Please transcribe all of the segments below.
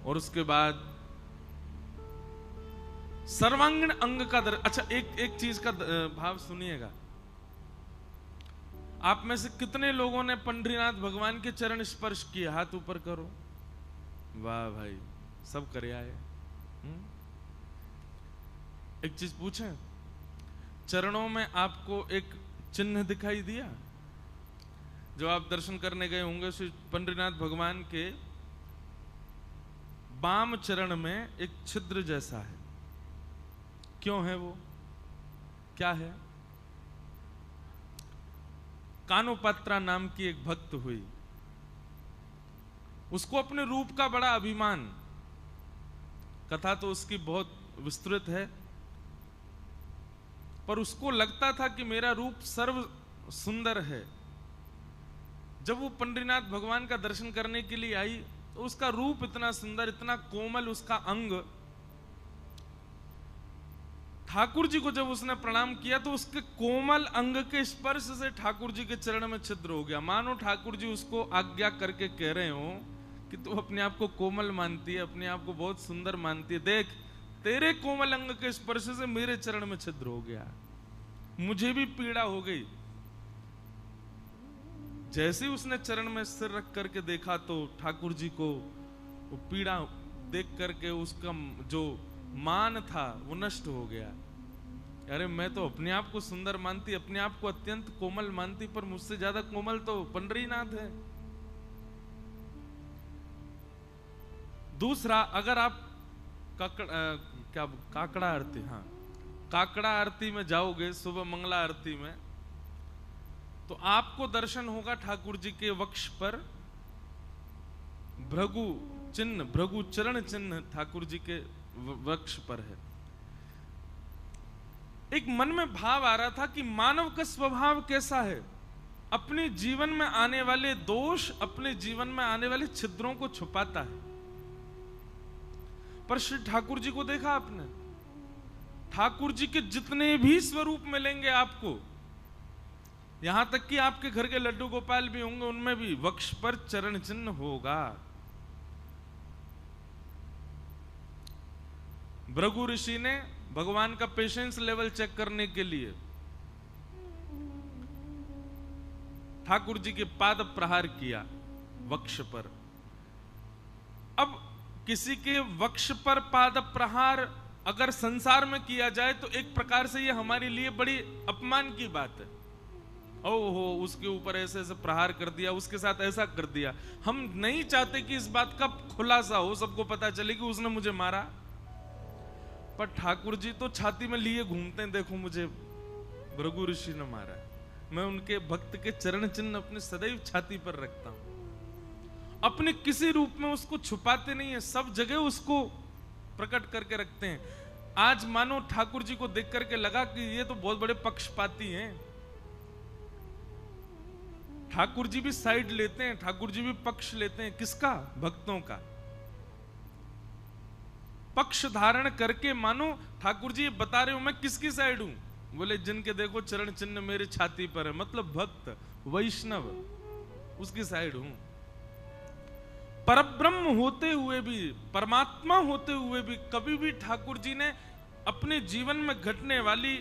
और उसके बाद सर्वांगीण अंग का अच्छा, एक चीज का भाव सुनिएगा। आप में से कितने लोगों ने पंढरीनाथ भगवान के चरण स्पर्श किए? हाथ ऊपर करो। वाह भाई, सब करे आए। एक चीज पूछें, चरणों में आपको एक चिन्ह दिखाई दिया? जो आप दर्शन करने गए होंगे श्री पंढरीनाथ भगवान के बाम चरण में एक छिद्र जैसा है। क्यों है वो? क्या है? कानोपात्रा नाम की एक भक्त हुई, उसको अपने रूप का बड़ा अभिमान। कथा तो उसकी बहुत विस्तृत है, पर उसको लगता था कि मेरा रूप सर्व सुंदर है। जब वो पंढरीनाथ भगवान का दर्शन करने के लिए आई तो उसका रूप इतना सुंदर, इतना कोमल उसका अंग। ठाकुर जी को जब उसने प्रणाम किया तो उसके कोमल अंग के स्पर्श से ठाकुर जी के चरण में छिद्र हो गया। मानो ठाकुर जी उसको आज्ञा करके कह रहे हो कि तू अपने आप को कोमल मानती है, अपने आप को बहुत सुंदर मानती है, देख तेरे कोमल अंग के स्पर्श से मेरे चरण में छिद्र हो गया, मुझे भी पीड़ा हो गई। जैसे ही उसने चरण में सिर रख करके देखा तो ठाकुर जी को वो पीड़ा देख करके उसका जो मान था वो नष्ट हो गया। अरे मैं तो अपने आप को सुंदर मानती, अपने आप को अत्यंत कोमल मानती, पर मुझसे ज्यादा कोमल तो पंढरीनाथ है। दूसरा, अगर आप काकड़ा आरती, हाँ काकड़ा आरती में जाओगे सुबह मंगला आरती में, तो आपको दर्शन होगा ठाकुर जी के वक्ष पर भृगु चिन्ह, भृगु चरण चिन्ह ठाकुर जी के वक्ष पर है। एक मन में भाव आ रहा था कि मानव का स्वभाव कैसा है, अपने जीवन में आने वाले दोष, अपने जीवन में आने वाले छिद्रों को छुपाता है। पर श्री ठाकुर जी को देखा आपने? ठाकुर जी के जितने भी स्वरूप मिलेंगे आपको, यहां तक कि आपके घर के लड्डू गोपाल भी होंगे, उनमें भी वक्ष पर चरण चिन्ह होगा। भृगु ऋषि ने भगवान का पेशेंस लेवल चेक करने के लिए ठाकुर जी के पाद प्रहार किया वक्ष पर। अब किसी के वक्ष पर पाद प्रहार अगर संसार में किया जाए तो एक प्रकार से यह हमारे लिए बड़ी अपमान की बात है। ओहो, उसके ऊपर ऐसे ऐसे प्रहार कर दिया, उसके साथ ऐसा कर दिया। हम नहीं चाहते कि इस बात का खुलासा हो, सबको पता चले कि उसने मुझे मारा। पर ठाकुर जी तो छाती में लिए घूमते हैं, देखो मुझे भृगु ऋषि ने मारा। मैं उनके भक्त के चरण चिन्ह अपने सदैव छाती पर रखता हूं। अपने किसी रूप में उसको छुपाते नहीं है, सब जगह उसको प्रकट करके रखते हैं। आज मानो ठाकुर जी को देख करके लगा कि ये तो बहुत बड़े पक्षपाती हैं। ठाकुर जी भी साइड लेते हैं, ठाकुर जी भी पक्ष लेते हैं। किसका? भक्तों का पक्ष धारण करके मानो ठाकुर जी ये बता रहे हो मैं किसकी साइड हूं। बोले जिनके देखो चरण चिन्ह मेरे छाती पर है, मतलब भक्त वैष्णव, उसकी साइड हूं। परब्रह्म होते हुए भी, परमात्मा होते हुए भी कभी भी ठाकुर जी ने अपने जीवन में घटने वाली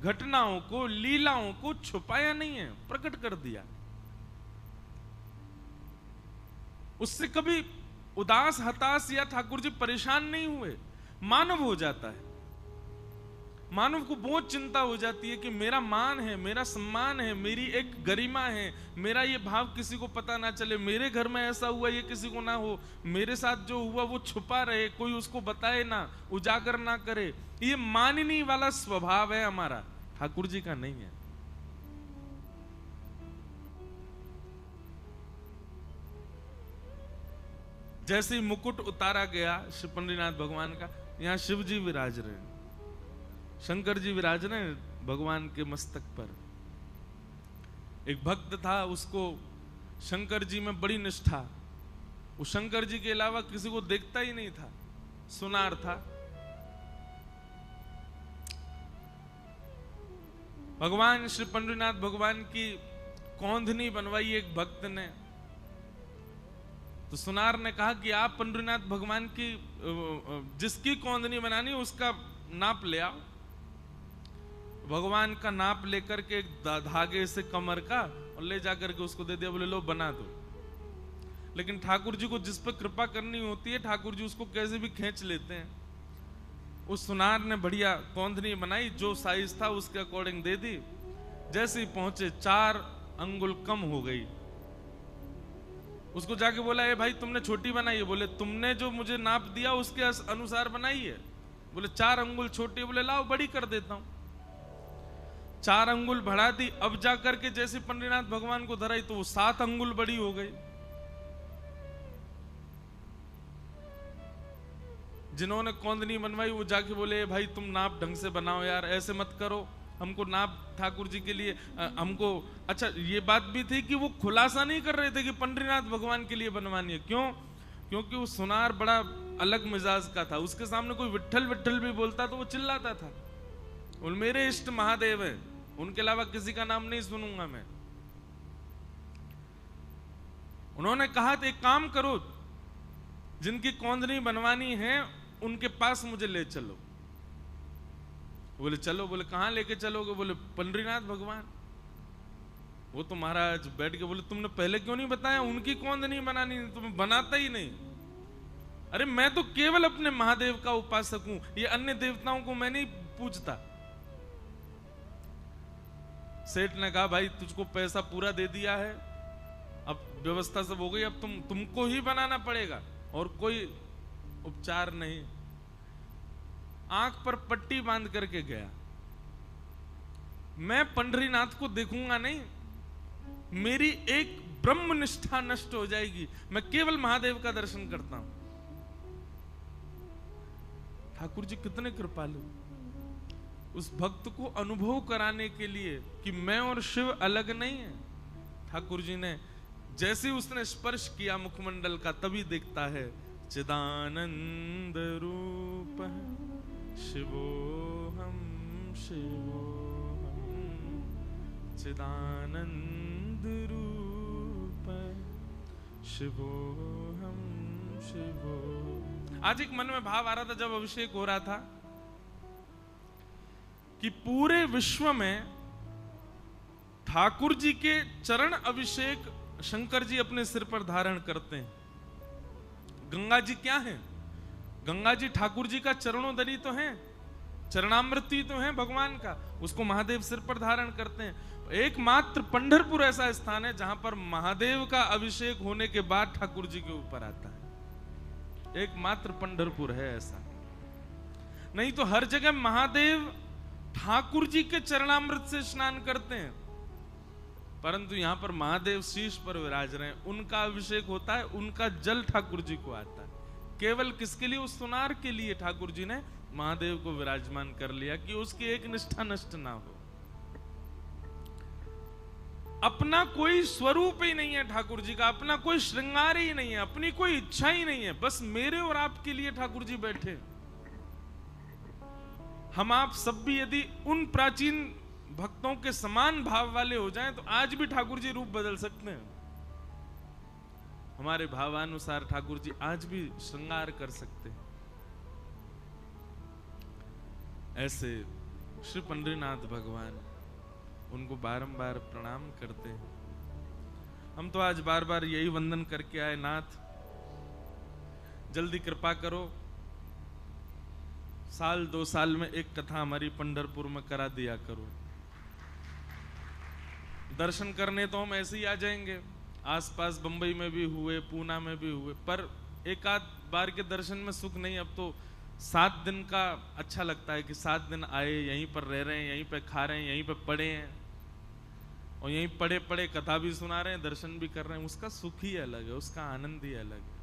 घटनाओं को, लीलाओं को छुपाया नहीं है, प्रकट कर दिया। उससे कभी उदास हताश या ठाकुर जी परेशान नहीं हुए। मानव हो जाता है, मानव को बहुत चिंता हो जाती है कि मेरा मान है, मेरा सम्मान है, मेरी एक गरिमा है, मेरा ये भाव किसी को पता ना चले, मेरे घर में ऐसा हुआ ये किसी को ना हो, मेरे साथ जो हुआ वो छुपा रहे, कोई उसको बताए ना, उजागर ना करे। ये माननी वाला स्वभाव है हमारा, ठाकुर जी का नहीं है। जैसे ही मुकुट उतारा गया श्री पंढरीनाथ भगवान का, यहां शिव जी विराज रहे, शंकर जी विराज रहे भगवान के मस्तक पर। एक भक्त था, उसको शंकर जी में बड़ी निष्ठा, वो शंकर जी के अलावा किसी को देखता ही नहीं था, सुनार था। भगवान श्री पंढरीनाथ भगवान की कौंधनी बनवाई एक भक्त ने, तो सुनार ने कहा कि आप पंडरीनाथ भगवान की जिसकी कौंदनी बनानी उसका नाप ले आओ। भगवान का नाप लेकर के एक धागे से कमर का और ले जाकर के उसको दे दिया, बोले लो बना दो। लेकिन ठाकुर जी को जिस पर कृपा करनी होती है ठाकुर जी उसको कैसे भी खींच लेते हैं। उस सुनार ने बढ़िया कौंदनी बनाई, जो साइज था उसके अकॉर्डिंग दे दी। जैसे ही पहुंचे 4 अंगुल कम हो गई। उसको जाके बोला, ए भाई तुमने छोटी बनाई है। बोले तुमने जो मुझे नाप दिया उसके अनुसार बनाई है। बोले 4 अंगुल छोटी। बोले लाओ बड़ी कर देता हूं। 4 अंगुल बढ़ा दी। अब जाकर के जैसे पंडरीनाथ भगवान को धराई तो वो 7 अंगुल बड़ी हो गई। जिन्होंने कौंदनी बनवाई वो जाके बोले, भाई तुम नाप ढंग से बनाओ यार, ऐसे मत करो, हमको नाप ठाकुर जी के लिए हमको। अच्छा ये बात भी थी कि वो खुलासा नहीं कर रहे थे कि पंडरीनाथ भगवान के लिए बनवानी है। क्यों? क्योंकि वो सुनार बड़ा अलग मिजाज का था। उसके सामने कोई विट्ठल विट्ठल भी बोलता तो वो चिल्लाता था। और मेरे इष्ट महादेव है, उनके अलावा किसी का नाम नहीं सुनूंगा मैं। उन्होंने कहा तो एक काम करो, जिनकी कौंदनी बनवानी है उनके पास मुझे ले चलो। बोले चलो। बोले कहां लेके चलोगे? बोले पंडरीनाथ भगवान। वो तो महाराज बैठ के बोले, तुमने पहले क्यों नहीं बताया? उनकी कौंदनी बनानी, तुम बनाता ही नहीं। अरे मैं तो केवल अपने महादेव का उपासक हूं, ये अन्य देवताओं को मैं नहीं पूजता। सेठ ने कहा, भाई तुझको पैसा पूरा दे दिया है, अब व्यवस्था सब हो गई, अब तुमको ही बनाना पड़ेगा और कोई उपचार नहीं। आंख पर पट्टी बांध करके गया। मैं पंडरीनाथ को देखूंगा नहीं, मेरी एक ब्रह्म निष्ठा नष्ट हो जाएगी। मैं केवल महादेव का दर्शन करता हूं। ठाकुर जी कितने कृपालु, उस भक्त को अनुभव कराने के लिए कि मैं और शिव अलग नहीं है। ठाकुर जी ने जैसे उसने स्पर्श किया मुखमंडल का, तभी दिखता है चिदानंद रूप शिवोहम शिवोहम, चिदानंद रूप शिवोहम शिवो। आज एक मन में भाव आ रहा था जब अभिषेक हो रहा था कि पूरे विश्व में ठाकुर जी के चरण अभिषेक शंकर जी अपने सिर पर धारण करते हैं। गंगा जी क्या है? गंगा जी ठाकुर जी का चरणोदरी तो है, चरणामृति तो है भगवान का, उसको महादेव सिर पर धारण करते हैं। एकमात्र पंढरपुर ऐसा स्थान है जहां पर महादेव का अभिषेक होने के बाद ठाकुर जी के ऊपर आता है। एकमात्र पंढरपुर है ऐसा, नहीं तो हर जगह महादेव ठाकुर जी के चरणामृत से स्नान करते हैं। परंतु यहां पर महादेव शीश पर विराज रहे हैं, उनका अभिषेक होता है, उनका जल ठाकुर जी को आता है। केवल किसके लिए? उस सुनार के लिए ठाकुर जी ने महादेव को विराजमान कर लिया कि उसकी एक निष्ठा नष्ट ना हो। अपना कोई स्वरूप ही नहीं है ठाकुर जी का, अपना कोई श्रृंगार ही नहीं है, अपनी कोई इच्छा ही नहीं है, बस मेरे और आपके लिए ठाकुर जी बैठे। हम आप सब भी यदि उन प्राचीन भक्तों के समान भाव वाले हो जाएं तो आज भी ठाकुर जी रूप बदल सकते हैं। हमारे भावानुसार ठाकुर जी आज भी श्रृंगार कर सकते हैं। ऐसे श्री पंडरीनाथ भगवान, उनको बारंबार प्रणाम करते हैं। हम तो आज बार बार यही वंदन करके आए, नाथ जल्दी कृपा करो, साल 2 साल में एक कथा हमारी पंढरपुर में करा दिया करो। दर्शन करने तो हम ऐसे ही आ जाएंगे, आसपास बंबई में भी हुए, पूना में भी हुए, पर एक आध बार के दर्शन में सुख नहीं। अब तो 7 दिन का अच्छा लगता है कि 7 दिन आए, यहीं पर रह रहे हैं, यहीं पे खा रहे हैं, यहीं पे पड़े हैं और यहीं पड़े पड़े कथा भी सुना रहे हैं, दर्शन भी कर रहे हैं। उसका सुख ही अलग है, उसका आनंद ही अलग है।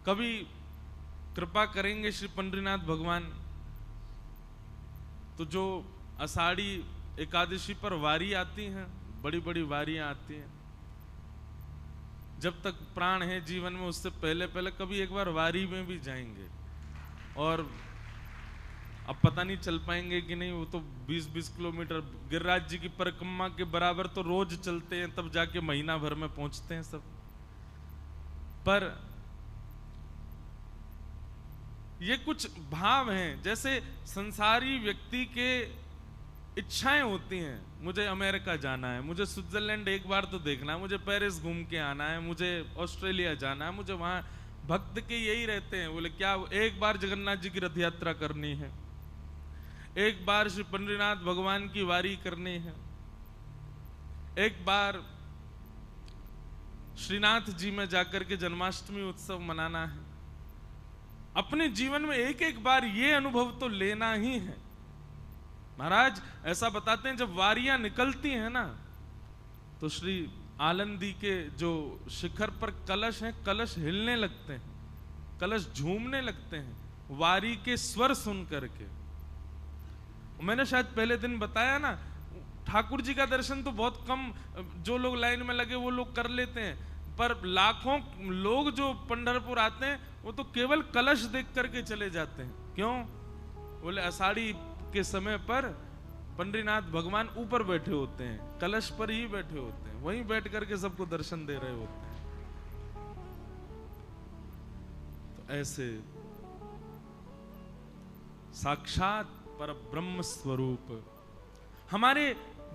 कभी कृपा करेंगे श्री पंडरीनाथ भगवान तो जो आषाढ़ी एकादशी पर वारी आती हैं, बड़ी बड़ी वारियां आती हैं, जब तक प्राण है जीवन में उससे पहले पहले कभी एक बार वारी में भी जाएंगे और अब पता नहीं चल पाएंगे कि नहीं, वो तो 20-20 किलोमीटर गिरिराज जी की परिक्रमा के बराबर तो रोज चलते हैं, तब जाके महीना भर में पहुंचते हैं सब। पर ये कुछ भाव हैं, जैसे संसारी व्यक्ति के इच्छाएं होती हैं, मुझे अमेरिका जाना है, मुझे स्विट्जरलैंड एक बार तो देखना है, मुझे पेरिस घूम के आना है, मुझे ऑस्ट्रेलिया जाना है, मुझे वहां। भक्त के यही रहते हैं, बोले क्या एक बार जगन्नाथ जी की रथ यात्रा करनी है, एक बार श्री पंडरीनाथ भगवान की वारी करनी है, एक बार श्रीनाथ जी में जाकर के जन्माष्टमी उत्सव मनाना है। अपने जीवन में एक एक बार ये अनुभव तो लेना ही है। महाराज ऐसा बताते हैं, जब वारियां निकलती हैं ना, तो श्री आलंदी के जो शिखर पर कलश हैं, कलश हिलने लगते हैं, कलश झूमने लगते हैं वारी के स्वर सुन करके। मैंने शायद पहले दिन बताया ना, ठाकुर जी का दर्शन तो बहुत कम जो लोग लाइन में लगे वो लोग कर लेते हैं, पर लाखों लोग जो पंढरपुर आते हैं वो तो केवल कलश देख करके चले जाते हैं। क्यों? बोले आषाढ़ी के समय पर पंडरीनाथ भगवान ऊपर बैठे होते हैं, कलश पर ही बैठे होते हैं, वहीं बैठ करके सबको दर्शन दे रहे होते हैं। तो ऐसे साक्षात पर ब्रह्म स्वरूप हमारे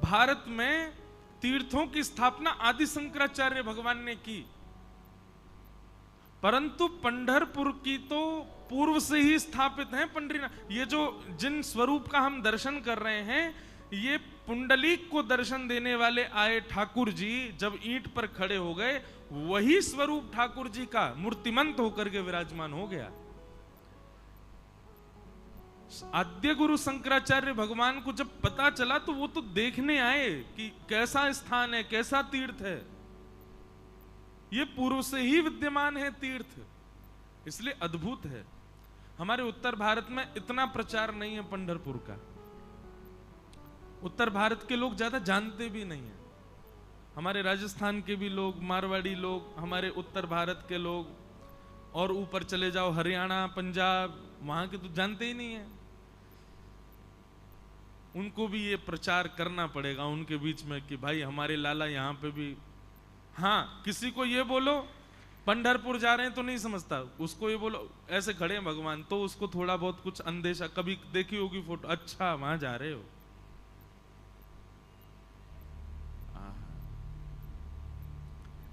भारत में तीर्थों की स्थापना आदि शंकराचार्य भगवान ने की, परंतु पंढरपुर की तो पूर्व से ही स्थापित है पंडरीनाथ। ये जो जिन स्वरूप का हम दर्शन कर रहे हैं, ये पुंडलीक को दर्शन देने वाले आए ठाकुर जी जब ईंट पर खड़े हो गए, वही स्वरूप ठाकुर जी का मूर्तिमंत होकर के विराजमान हो गया। आद्य गुरु शंकराचार्य भगवान को जब पता चला तो वो तो देखने आए कि कैसा स्थान है, कैसा तीर्थ है। ये पूर्व से ही विद्यमान है तीर्थ, इसलिए अद्भुत है। हमारे उत्तर भारत में इतना प्रचार नहीं है पंढरपुर का, उत्तर भारत के लोग ज्यादा जानते भी नहीं है। हमारे राजस्थान के भी लोग, मारवाड़ी लोग, हमारे उत्तर भारत के लोग, और ऊपर चले जाओ हरियाणा, पंजाब, वहां के तो जानते ही नहीं है। उनको भी ये प्रचार करना पड़ेगा उनके बीच में कि भाई हमारे लाला यहाँ पे भी। हाँ, किसी को ये बोलो पंढरपुर जा रहे हैं तो नहीं समझता, उसको ये बोलो ऐसे खड़े हैं भगवान, तो उसको थोड़ा बहुत कुछ अंदेशा, कभी देखी होगी फोटो, अच्छा वहां जा रहे हो।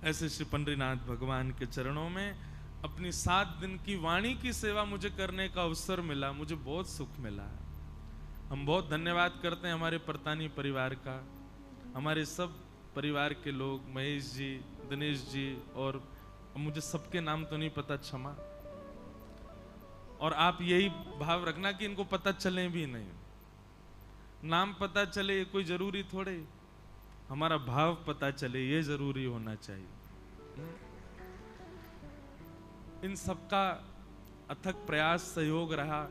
ऐसे श्री पंडरीनाथ भगवान के चरणों में अपनी 7 दिन की वाणी की सेवा मुझे करने का अवसर मिला, मुझे बहुत सुख मिला। हम बहुत धन्यवाद करते हैं हमारे परतानी परिवार का, हमारे सब परिवार के लोग, महेश जी, दिनेश जी, और मुझे सबके नाम तो नहीं पता, क्षमा। और आप यही भाव रखना कि इनको पता चले भी नहीं, नाम पता चले ये कोई जरूरी थोड़े, हमारा भाव पता चले ये जरूरी होना चाहिए। इन सबका अथक प्रयास, सहयोग रहा।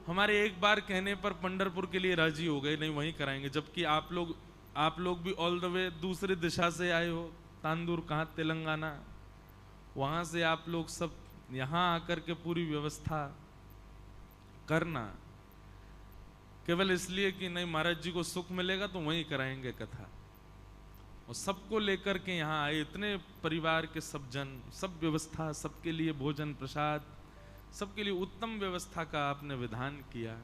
हमारे एक बार कहने पर पंढरपुर के लिए राजी हो गए, नहीं वहीं कराएंगे, जबकि आप लोग भी ऑल द वे दूसरी दिशा से आए हो, तांदूर कहाँ, तेलंगाना, वहां से आप लोग सब यहां आकर के पूरी व्यवस्था करना केवल इसलिए कि नहीं महाराज जी को सुख मिलेगा तो वहीं कराएंगे कथा, और सबको लेकर के यहाँ आए, इतने परिवार के सब जन, सब व्यवस्था, सबके लिए भोजन प्रसाद, सबके लिए उत्तम व्यवस्था का आपने विधान किया।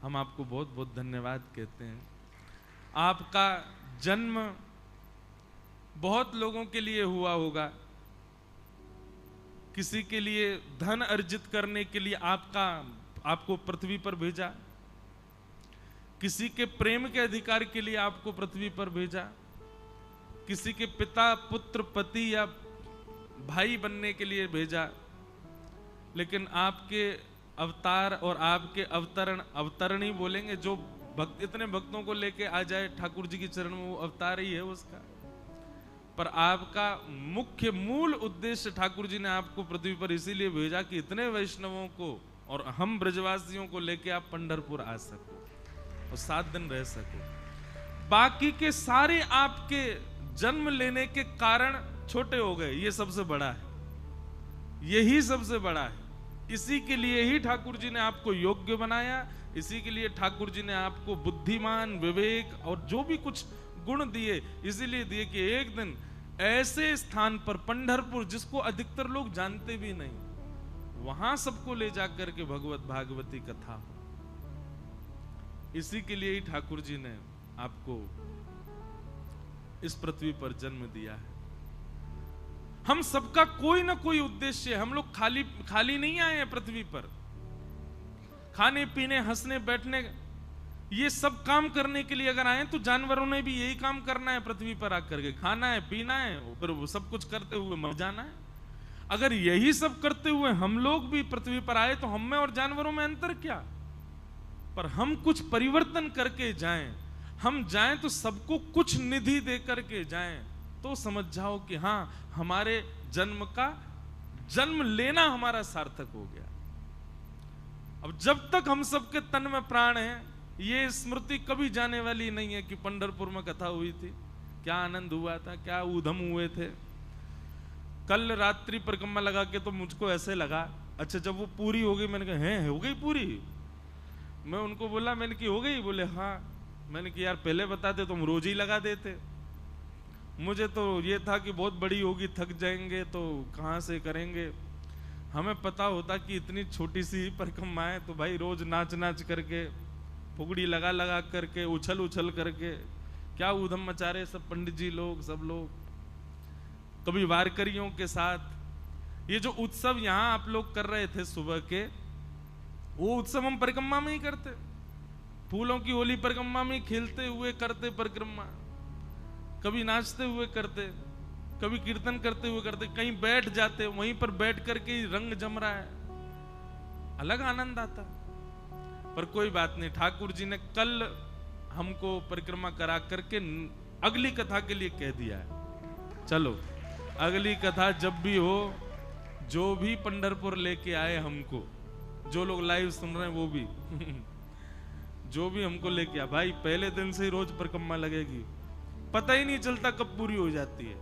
हम आपको बहुत बहुत धन्यवाद कहते हैं। आपका जन्म बहुत लोगों के लिए हुआ होगा, किसी के लिए धन अर्जित करने के लिए आपको पृथ्वी पर भेजा, किसी के प्रेम के अधिकार के लिए आपको पृथ्वी पर भेजा, किसी के पिता, पुत्र, पति या भाई बनने के लिए भेजा, लेकिन आपके अवतार और आपके अवतरण ही बोलेंगे, जो भक्त, इतने भक्तों को लेके आ जाए ठाकुर जी के चरण में, वो अवतार ही है उसका। पर आपका मुख्य मूल उद्देश्य ठाकुर जी ने आपको पृथ्वी पर इसीलिए भेजा कि इतने वैष्णवों को और हम ब्रजवासियों को लेके आप पंढरपुर आ सको और 7 दिन रह सको। बाकी के सारे आपके जन्म लेने के कारण छोटे हो गए, ये सबसे बड़ा है, यही सबसे बड़ा है। इसी के लिए ही ठाकुर जी ने आपको योग्य बनाया, इसी के लिए ठाकुर जी ने आपको बुद्धिमान, विवेक और जो भी कुछ गुण दिए, इसीलिए दिए कि एक दिन ऐसे स्थान पर पंढरपुर, जिसको अधिकतर लोग जानते भी नहीं, वहां सबको ले जाकर के भगवत भागवती कथा हो। इसी के लिए ही ठाकुर जी ने आपको इस पृथ्वी पर जन्म दिया है। हम सबका कोई ना कोई उद्देश्य है। हम लोग खाली नहीं आए हैं पृथ्वी पर। खाने पीने, हंसने बैठने, ये सब काम करने के लिए अगर आए तो जानवरों ने भी यही काम करना है, पृथ्वी पर आकर के खाना है, पीना है, फिर वो सब कुछ करते हुए मर जाना है। अगर यही सब करते हुए हम लोग भी पृथ्वी पर आए तो हम में और जानवरों में अंतर क्या? पर हम कुछ परिवर्तन करके जाएं, हम जाएं तो सबको कुछ निधि दे करके जाएं, तो समझ जाओ कि हां, हमारे जन्म लेना हमारा सार्थक हो गया। अब जब तक हम सबके तन में प्राण है, ये स्मृति कभी जाने वाली नहीं है कि पंढरपुर में कथा हुई थी, क्या आनंद हुआ था, क्या ऊधम हुए थे। कल रात्रि परिक्रमा लगा के तो मुझको ऐसे लगा, अच्छा जब वो पूरी हो गई, मैंने कहा हैं हो गई पूरी? मैं उनको बोला, मैंने की हो गई? बोले हाँ। मैंने कि यार पहले बताते तो हम रोज ही लगा देते। मुझे तो ये था कि बहुत बड़ी होगी, थक जाएंगे तो कहाँ से करेंगे। हमें पता होता कि इतनी छोटी सी परिक्रमा है तो भाई रोज नाच नाच करके, फुगड़ी लगा लगा करके, उछल उछल करके क्या ऊधम मचा रहे सब पंडित जी लोग, सब लोग, कभी वारकरियों के साथ। ये जो उत्सव यहाँ आप लोग कर रहे थे सुबह के, वो उत्सव हम परिक्रमा में ही करते। फूलों की होली परिक्रमा में खेलते हुए करते परिक्रमा, कभी नाचते हुए करते, कभी कीर्तन करते हुए करते, कहीं बैठ जाते, वहीं पर बैठ करके रंग जम रहा है, अलग आनंद आता। पर कोई बात नहीं, ठाकुर जी ने कल हमको परिक्रमा करा करके अगली कथा के लिए कह दिया है। चलो अगली कथा जब भी हो, जो भी पंढरपुर लेके आए हमको, जो लोग लाइव सुन रहे हैं वो भी जो भी हमको लेके आ भाई, पहले दिन से ही रोज परिक्रमा लगेगी, पता ही नहीं चलता कब पूरी हो जाती है।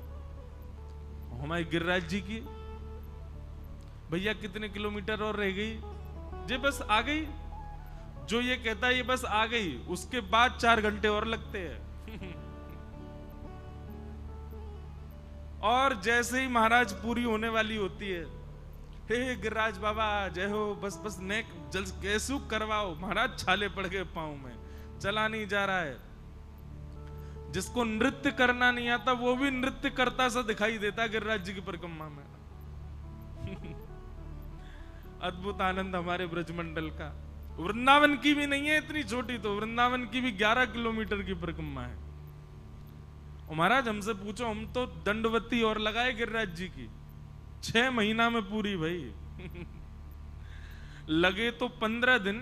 हमारे गिरिराज जी की, भैया कितने किलोमीटर और रह गई? जे बस आ गई। जो ये कहता है ये बस आ गई, उसके बाद 4 घंटे और लगते हैं और जैसे ही महाराज पूरी होने वाली होती है, हे गिरिराज बाबा जय हो, बस बस नेक जल कैसु करवाओ। महाराज छाले पड़ गए पांव में, चला नहीं जा रहा है। जिसको नृत्य करना नहीं आता वो भी नृत्य करता सा दिखाई देता गिरिराज जी की परिक्रमा में अद्भुत आनंद हमारे ब्रजमंडल का। वृंदावन की भी नहीं है इतनी छोटी, तो वृंदावन की भी 11 किलोमीटर की परिक्रमा है। और महाराज हमसे पूछो, हम तो दंडवती और लगाए गिरिराज जी की 6 महीना में पूरी भाई लगे तो 15 दिन,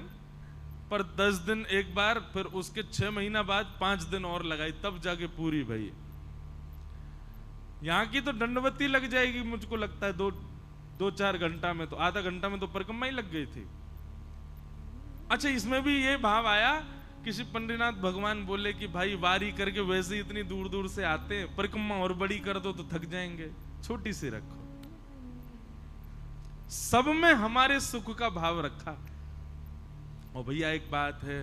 पर 10 दिन एक बार, फिर उसके 6 महीना बाद 5 दिन और लगाई, तब जाके पूरी भाई। यहां की तो दंडवती लग जाएगी मुझको लगता है 2-4 घंटा में, तो आधा घंटा में तो परिक्रमा ही लग गई थी। अच्छा, इसमें भी ये भाव आया, किसी पंडितनाथ भगवान बोले कि भाई वारी करके वैसे इतनी दूर दूर से आते हैं, परिक्रमा और बड़ी कर दो तो थक जाएंगे, छोटी सी रखो। सब में हमारे सुख का भाव रखा। और भैया एक बात है,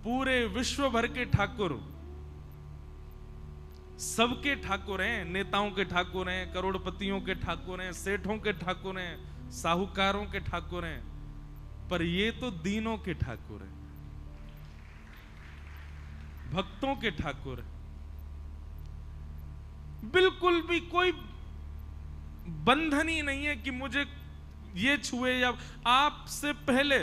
पूरे विश्व भर के ठाकुर, सबके ठाकुर हैं, नेताओं के ठाकुर हैं, करोड़पतियों के ठाकुर हैं, सेठों के ठाकुर हैं, साहूकारों के ठाकुर हैं, पर ये तो दीनों के ठाकुर हैं, भक्तों के ठाकुर हैं। बिल्कुल भी कोई बंधन ही नहीं है कि मुझे ये छुए, या आपसे पहले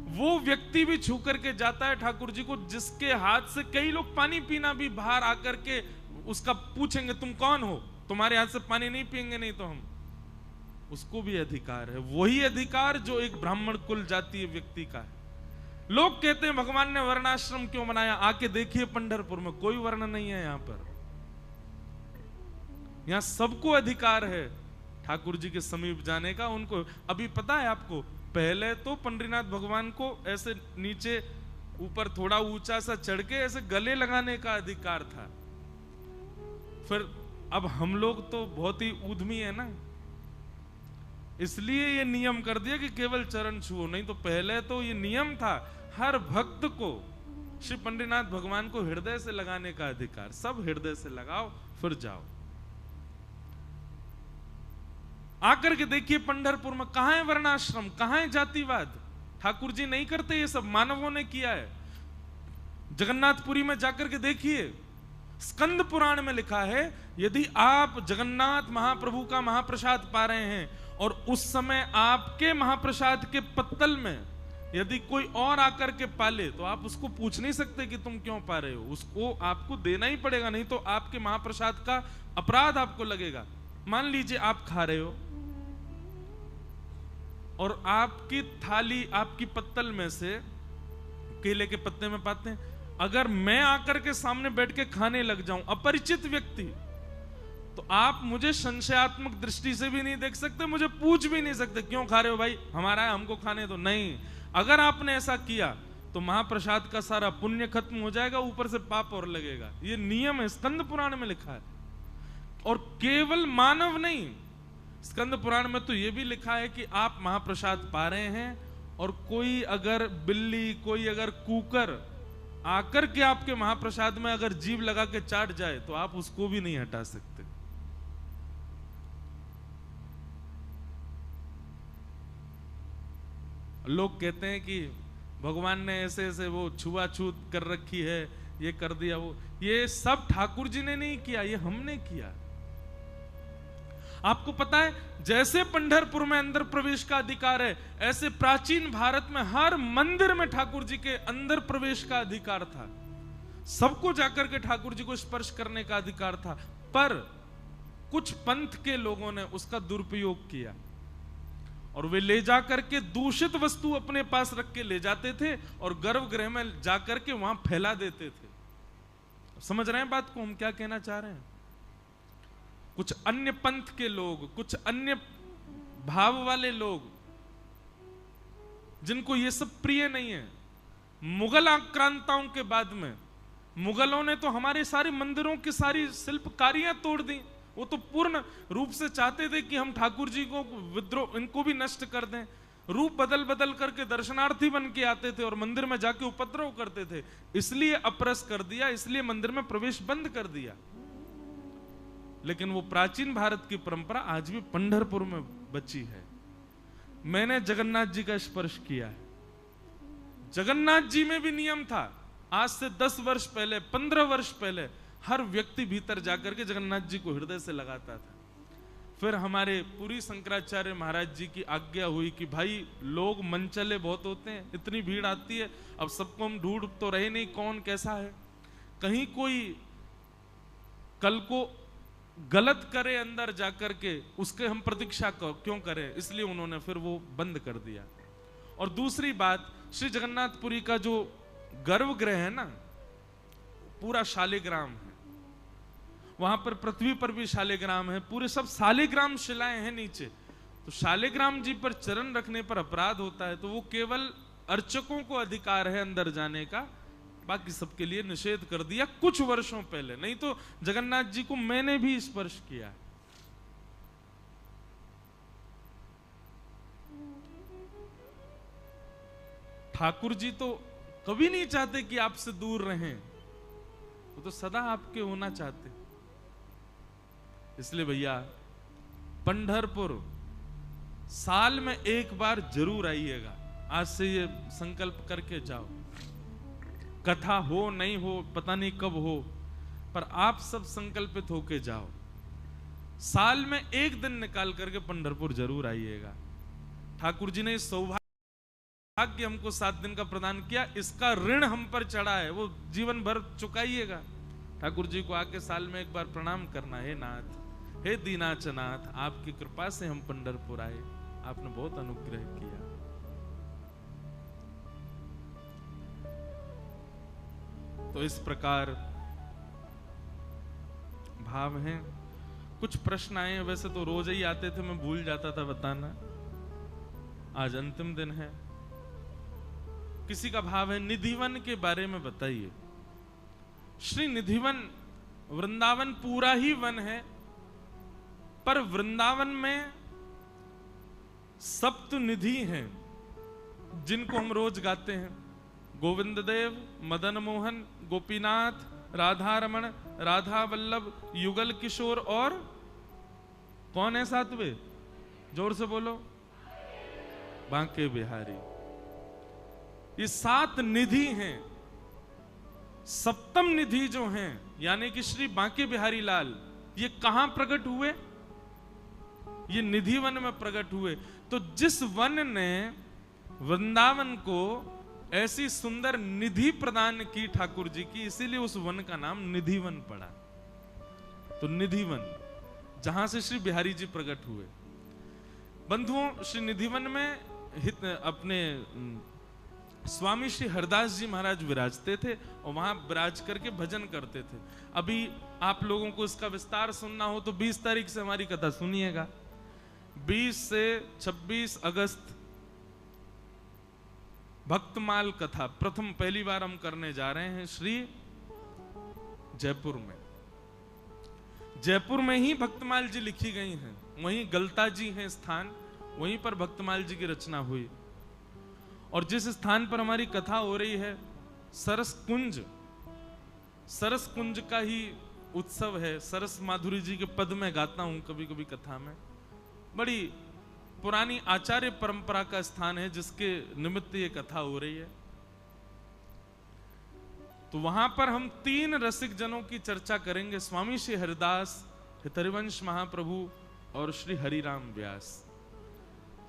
वो व्यक्ति भी छू करके जाता है ठाकुर जी को, जिसके हाथ से कई लोग पानी पीना भी बाहर आकर के उसका पूछेंगे तुम कौन हो, तुम्हारे हाथ से पानी नहीं पिएंगे नहीं तो हम। उसको भी अधिकार है, वही अधिकार जो एक ब्राह्मण कुल जातीय व्यक्ति का है। लोग कहते हैं भगवान ने वर्णाश्रम क्यों बनाया, आके देखिए पंढरपुर में कोई वर्ण नहीं है। यहां पर, यहां सबको अधिकार है ठाकुर जी के समीप जाने का। उनको अभी पता है आपको, पहले तो पंडरीनाथ भगवान को ऐसे नीचे ऊपर थोड़ा ऊंचा सा चढ़ के ऐसे गले लगाने का अधिकार था। फिर अब हम लोग तो बहुत ही ऊधमी है ना, इसलिए ये नियम कर दिया कि केवल चरण छुओ, नहीं तो पहले तो ये नियम था हर भक्त को श्री पंडितनाथ भगवान को हृदय से लगाने का अधिकार। सब हृदय से लगाओ फिर जाओ। आकर के देखिए पंढरपुर में कहां है वर्णाश्रम, कहां है जातिवाद। ठाकुर जी नहीं करते, ये सब मानवों ने किया है। जगन्नाथपुरी में जाकर के देखिए, स्कंद पुराण में लिखा है, यदि आप जगन्नाथ महाप्रभु का महाप्रसाद पा रहे हैं और उस समय आपके महाप्रसाद के पत्तल में यदि कोई और आकर के पाले, तो आप उसको पूछ नहीं सकते कि तुम क्यों पा रहे हो, उसको आपको देना ही पड़ेगा, नहीं तो आपके महाप्रसाद का अपराध आपको लगेगा। मान लीजिए आप खा रहे हो और आपकी थाली, आपकी पत्तल में से केले के पत्ते में पाते हैं, अगर मैं आकर के सामने बैठ के खाने लग जाऊं, अपरिचित व्यक्ति, तो आप मुझे संशयात्मक दृष्टि से भी नहीं देख सकते, मुझे पूछ भी नहीं सकते क्यों खा रहे हो भाई, हमारा है हमको खाने दो। नहीं, अगर आपने ऐसा किया तो महाप्रसाद का सारा पुण्य खत्म हो जाएगा, ऊपर से पाप और लगेगा। ये नियम है, स्कंद पुराण में लिखा है। और केवल मानव नहीं, स्कंद पुराण में तो यह भी लिखा है कि आप महाप्रसाद पा रहे हैं और कोई अगर बिल्ली, कोई अगर कुकर आकर के आपके महाप्रसाद में अगर जीभ लगा के चाट जाए तो आप उसको भी नहीं हटा सकते। लोग कहते हैं कि भगवान ने ऐसे ऐसे वो छुआछूत कर रखी है, ये कर दिया वो, ये सब ठाकुर जी ने नहीं किया, ये हमने किया। आपको पता है, जैसे पंढरपुर में अंदर प्रवेश का अधिकार है, ऐसे प्राचीन भारत में हर मंदिर में ठाकुर जी के अंदर प्रवेश का अधिकार था। सबको जाकर के ठाकुर जी को स्पर्श करने का अधिकार था, पर कुछ पंथ के लोगों ने उसका दुरुपयोग किया और वे ले जाकर के दूषित वस्तु अपने पास रख के ले जाते थे और गर्भगृह में जाकर के वहां फैला देते थे। समझ रहे हैं बात को, हम क्या कहना चाह रहे हैं? कुछ अन्य पंथ के लोग, कुछ अन्य भाव वाले लोग, जिनको ये सब प्रिय नहीं है, मुगल आक्रांताओं के बाद में मुगलों ने तो हमारे सारे मंदिरों की सारी शिल्पकारियां तोड़ दी। वो तो पूर्ण रूप से चाहते थे कि हम ठाकुर जी को विद्रोह, इनको भी नष्ट कर दें। रूप बदल बदल करके दर्शनार्थी बन के आते थे और मंदिर में जाके उपद्रव करते थे, इसलिए अपरस कर दिया, इसलिए मंदिर में प्रवेश बंद कर दिया। लेकिन वो प्राचीन भारत की परंपरा आज भी पंढरपुर में बची है। मैंने जगन्नाथ जी का स्पर्श किया है। जगन्नाथ जी में भी नियम था, आज से 10 वर्ष पहले, 15 वर्ष पहले हर व्यक्ति भीतर जाकर के जगन्नाथ जी को हृदय से लगाता था। फिर हमारे पूरी शंकराचार्य महाराज जी की आज्ञा हुई कि भाई लोग मनचले बहुत होते हैं, इतनी भीड़ आती है, अब सबको हम ढूंढ तो रहे नहीं कौन कैसा है, कहीं कोई कल को गलत करे अंदर जाकर के, उसके हम प्रतीक्षा क्यों करें, इसलिए उन्होंने फिर वो बंद कर दिया। और दूसरी बात, श्री जगन्नाथपुरी का जो गर्भगृह है ना, पूरा शालिग्राम है, वहां पर पृथ्वी पर भी शालिग्राम है, पूरे सब शालिग्राम शिलाएं हैं नीचे। तो शालिग्राम जी पर चरण रखने पर अपराध होता है, तो वो केवल अर्चकों को अधिकार है अंदर जाने का, बाकी सबके लिए निषेध कर दिया कुछ वर्षों पहले। नहीं तो जगन्नाथ जी को मैंने भी स्पर्श किया। ठाकुर जी तो कभी नहीं चाहते कि आपसे दूर रहें, वो तो सदा आपके होना चाहते। इसलिए भैया पंढरपुर साल में एक बार जरूर आइएगा। आज से ये संकल्प करके जाओ। कथा हो नहीं हो पता नहीं कब हो, पर आप सब संकल्पित होके जाओ। साल में एक दिन निकाल करके पंढरपुर जरूर आइएगा। ठाकुर जी ने सौभाग्य हमको 7 दिन का प्रदान किया, इसका ऋण हम पर चढ़ा है, वो जीवन भर चुकाइएगा। ठाकुर जी को आके साल में एक बार प्रणाम करना, हे नाथ, हे दीनाचनाथ, आपकी कृपा से हम पंढरपुर आए, आपने बहुत अनुग्रह किया। तो इस प्रकार भाव हैं। कुछ प्रश्न आए, वैसे तो रोज ही आते थे, मैं भूल जाता था बताना, आज अंतिम दिन है। किसी का भाव है निधिवन के बारे में बताइए। श्री निधिवन, वृंदावन पूरा ही वन है, पर वृंदावन में सप्त निधि हैं जिनको हम रोज गाते हैं, गोविंद देव, मदन मोहन, गोपीनाथ, राधा रमण, राधा वल्लभ, युगल किशोर और कौन है सातवें? जोर से बोलो, बांके बिहारी। ये 7 निधि हैं। सप्तम निधि जो हैं यानी कि श्री बांके बिहारी लाल, ये कहां प्रकट हुए? ये निधि वन में प्रकट हुए। तो जिस वन ने वृंदावन को ऐसी सुंदर निधि प्रदान की ठाकुर जी की, इसीलिए उस वन का नाम निधि वन पड़ा। तो निधि वन, जहां से श्री बिहारी जी प्रकट हुए। बंधुओं, श्री निधि वन में अपने स्वामी श्री हरदास जी महाराज विराजते थे और वहां विराज करके भजन करते थे। अभी आप लोगों को इसका विस्तार सुनना हो तो 20 तारीख से हमारी कथा सुनिएगा। 20 से 26 अगस्त भक्तमाल कथा प्रथम पहली बार हम करने जा रहे हैं श्री जयपुर में। जयपुर में ही भक्तमाल जी लिखी गई हैं, वहीं गलता जी हैं स्थान, वहीं पर भक्तमाल जी की रचना हुई। और जिस स्थान पर हमारी कथा हो रही है सरस कुंज, सरस कुंज का ही उत्सव है। सरस माधुरी जी के पद में गाता हूं कभी कभी कथा में। बड़ी पुरानी आचार्य परंपरा का स्थान है जिसके निमित्त ये कथा हो रही है। तो वहां पर हम 3 रसिक जनों की चर्चा करेंगे, स्वामी श्री हरिदास, हितरिवंश महाप्रभु और श्री हरिराम व्यास।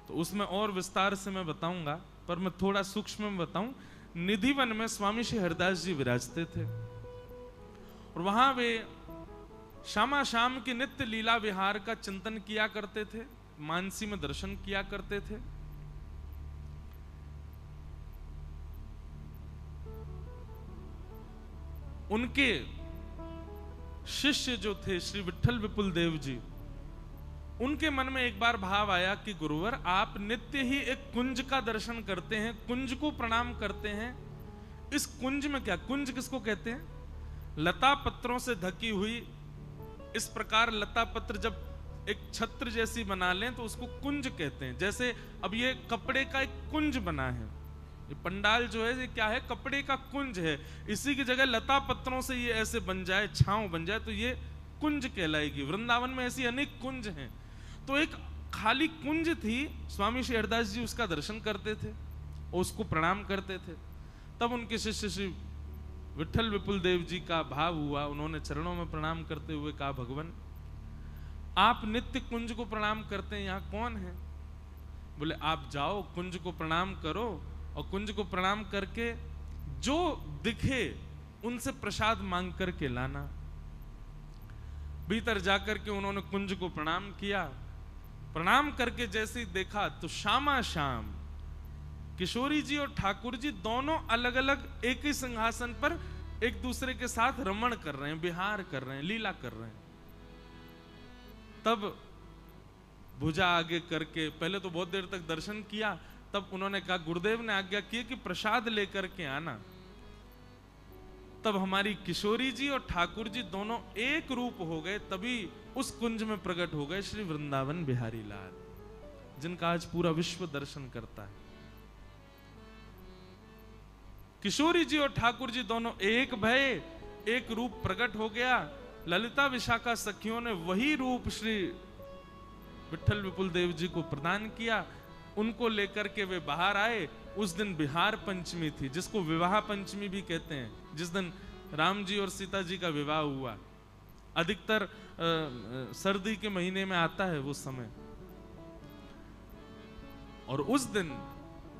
तो उसमें और विस्तार से मैं बताऊंगा, पर मैं थोड़ा सूक्ष्म में बताऊं। निधि वन में स्वामी श्री हरिदास जी विराजते थे और वहां वे श्यामा शाम की नित्य लीला विहार का चिंतन किया करते थे, मानसी में दर्शन किया करते थे। उनके शिष्य जो थे श्री विठल विपुल देव जी, उनके मन में एक बार भाव आया कि गुरुवर, आप नित्य ही एक कुंज का दर्शन करते हैं, कुंज को प्रणाम करते हैं। इस कुंज में क्या, कुंज किसको कहते हैं? लता पत्रों से ढकी हुई, इस प्रकार लता पत्र जब एक छत्र जैसी बना लें तो उसको कुंज कहते हैं। जैसे अब ये कपड़े का एक कुंज बना है, ये पंडाल जो है ये क्या है? कपड़े का कुंज है। इसी की जगह लता पत्रों से ये ऐसे बन जाए, छांव बन जाए, तो ये कुंज कहलाएगी। वृंदावन में ऐसी अनेक कुंज हैं। तो एक खाली कुंज थी, स्वामी श्री हरदास जी उसका दर्शन करते थे और उसको प्रणाम करते थे। तब उनके शिष्य श्री विठल विपुल देव जी का भाव हुआ, उन्होंने चरणों में प्रणाम करते हुए कहा, भगवान आप नित्य कुंज को प्रणाम करते हैं, यहाँ कौन है? बोले आप जाओ कुंज को प्रणाम करो और कुंज को प्रणाम करके जो दिखे उनसे प्रसाद मांग करके लाना। भीतर जाकर के उन्होंने कुंज को प्रणाम किया। प्रणाम करके जैसे ही देखा तो श्यामा शाम किशोरी जी और ठाकुर जी दोनों अलग अलग एक ही सिंहासन पर एक दूसरे के साथ रमण कर रहे हैं, विहार कर रहे हैं, लीला कर रहे हैं। तब भुजा आगे करके पहले तो बहुत देर तक दर्शन किया, तब उन्होंने कहा, गुरुदेव ने आज्ञा की कि प्रसाद लेकर के आना। तब हमारी किशोरी जी और ठाकुर जी दोनों एक रूप हो गए। तभी उस कुंज में प्रकट हो गए श्री वृंदावन बिहारी लाल, जिनका आज पूरा विश्व दर्शन करता है। किशोरी जी और ठाकुर जी दोनों एक भय, एक रूप प्रकट हो गया। ललिता विशाखा सखियों ने वही रूप श्री विठल विपुल देव जी को प्रदान किया। उनको लेकर के वे बाहर आए। उस दिन बिहार पंचमी थी, जिसको विवाह पंचमी भी कहते हैं, जिस दिन राम जी और सीता जी का विवाह हुआ। अधिकतर सर्दी के महीने में आता है वो समय। और उस दिन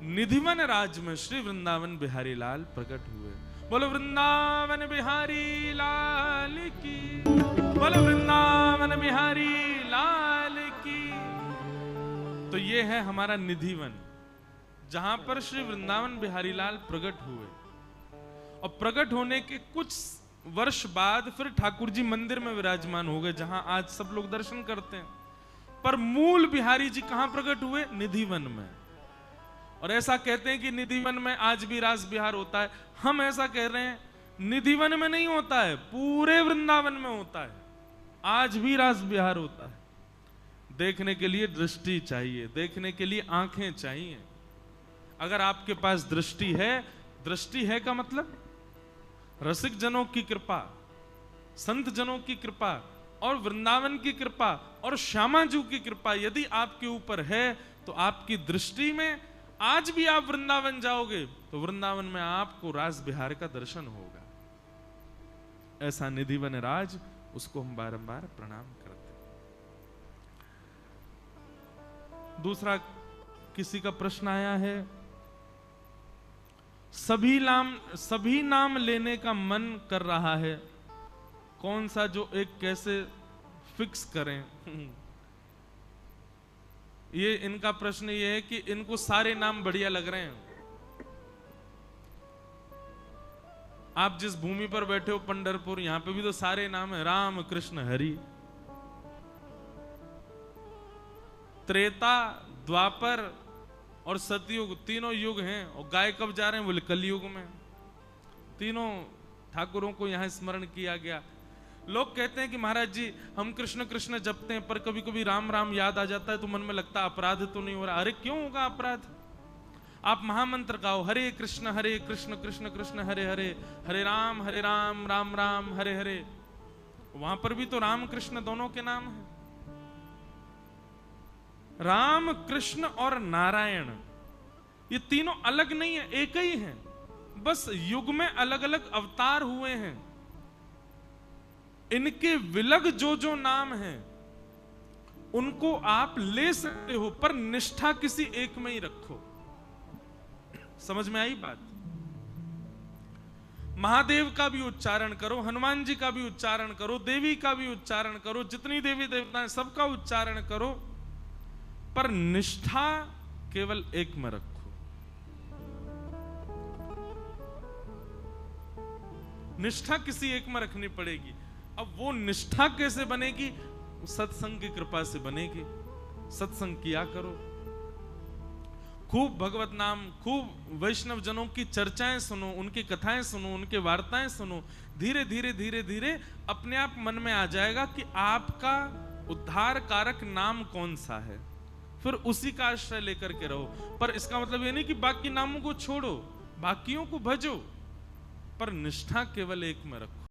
निधिवन राज में श्री वृंदावन बिहारी लाल प्रकट हुए। बोलो वृंदावन बिहारी लाल की, बोलो वृंदावन बिहारी लाल की। तो ये है हमारा निधिवन, जहां पर श्री वृंदावन बिहारी लाल प्रकट हुए। और प्रकट होने के कुछ वर्ष बाद फिर ठाकुर जी मंदिर में विराजमान हो गए, जहां आज सब लोग दर्शन करते हैं। पर मूल बिहारी जी कहां प्रकट हुए? निधिवन में। और ऐसा कहते हैं कि निधिवन में आज भी रास बिहार होता है। हम ऐसा कह रहे हैं, निधिवन में नहीं होता है, पूरे वृंदावन में होता है। आज भी रास बिहार होता है। देखने के लिए दृष्टि चाहिए, देखने के लिए आंखें चाहिए। अगर आपके पास दृष्टि है का मतलब रसिक जनों की कृपा, संत जनों की कृपा और वृंदावन की कृपा और श्यामाजू की कृपा यदि आपके ऊपर है तो आपकी दृष्टि में आज भी आप वृंदावन जाओगे तो वृंदावन में आपको रास बिहार का दर्शन होगा। ऐसा निधिवन राज, उसको हम बारंबार प्रणाम करते हैं। दूसरा किसी का प्रश्न आया है, सभी नाम लेने का मन कर रहा है, कौन सा जो एक कैसे फिक्स करें? ये इनका प्रश्न ये है कि इनको सारे नाम बढ़िया लग रहे हैं। आप जिस भूमि पर बैठे हो पंढरपुर, यहां पे भी तो सारे नाम है, राम कृष्ण हरि। त्रेता, द्वापर और सतयुग तीनों युग हैं, और गाय कब जा रहे हैं? बोले कलयुग में। तीनों ठाकुरों को यहां स्मरण किया गया। लोग कहते हैं कि महाराज जी हम कृष्ण कृष्ण जपते हैं पर कभी कभी राम राम याद आ जाता है तो मन में लगता है अपराध तो नहीं हो रहा। अरे क्यों होगा अपराध? आप महामंत्र गाओ, हरे कृष्ण कृष्ण कृष्ण हरे हरे, हरे राम राम राम हरे हरे। वहां पर भी तो राम कृष्ण दोनों के नाम है। राम कृष्ण और नारायण ये तीनों अलग नहीं है, एक ही है, बस युग में अलग अलग अवतार हुए हैं। इनके विलग जो नाम हैं उनको आप ले सकते हो पर निष्ठा किसी एक में ही रखो। समझ में आई बात? महादेव का भी उच्चारण करो, हनुमान जी का भी उच्चारण करो, देवी का भी उच्चारण करो, जितनी देवी देवता हैं सबका उच्चारण करो, पर निष्ठा केवल एक में रखो। निष्ठा किसी एक में रखनी पड़ेगी। अब वो निष्ठा कैसे बनेगी? सत्संग की कृपा से बनेगी। सत्संग किया करो, खूब भगवत नाम, खूब वैष्णव जनों की चर्चाएं सुनो, उनकी कथाएं सुनो, उनके वार्ताएं सुनो। धीरे धीरे धीरे धीरे अपने आप मन में आ जाएगा कि आपका उद्धार कारक नाम कौन सा है, फिर उसी का आश्रय लेकर के रहो। पर इसका मतलब ये नहीं कि बाकी नामों को छोड़ो, बाकियों को भजो, पर निष्ठा केवल एक में रखो।